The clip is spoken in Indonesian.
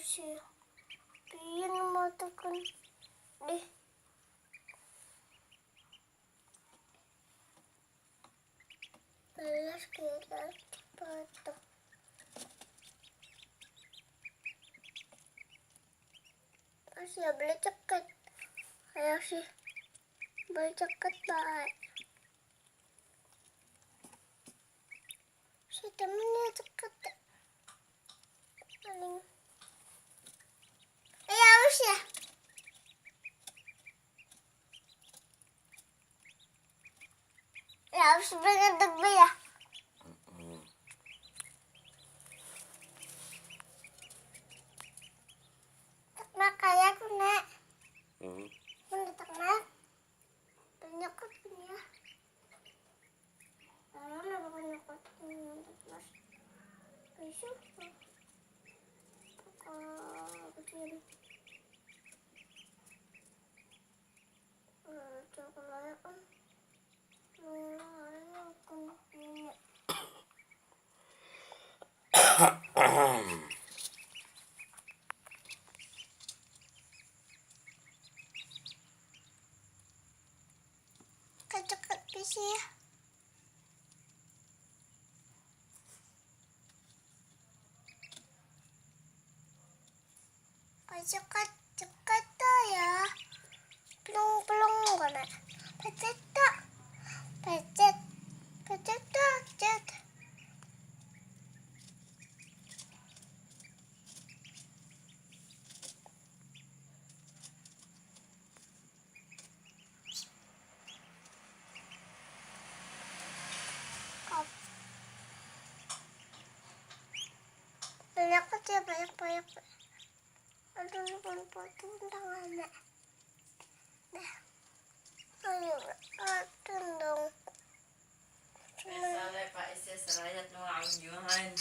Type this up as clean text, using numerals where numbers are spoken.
sih. Pian matakan deh. Balas kita potong. Masih boleh cekat. Ayo sih. Boleh cekat baik. Si temennya cekat. Paling. Harus ya. Harus banget tebe ya. Tak kayak aku nak. Tak nak. Banyak kan ya. Ada banyak kan. Besok. Begini. Coklat kan. Cekat bisi ya. Cekat dah ya. Pelung kan nak. Pecet tak. Pecet tak. Cet. Banyak aja banyak. Aduh, lupa potong tangannya. Dah. Ayo, potong dong. Salah Pak Isi serayat no anjuhan.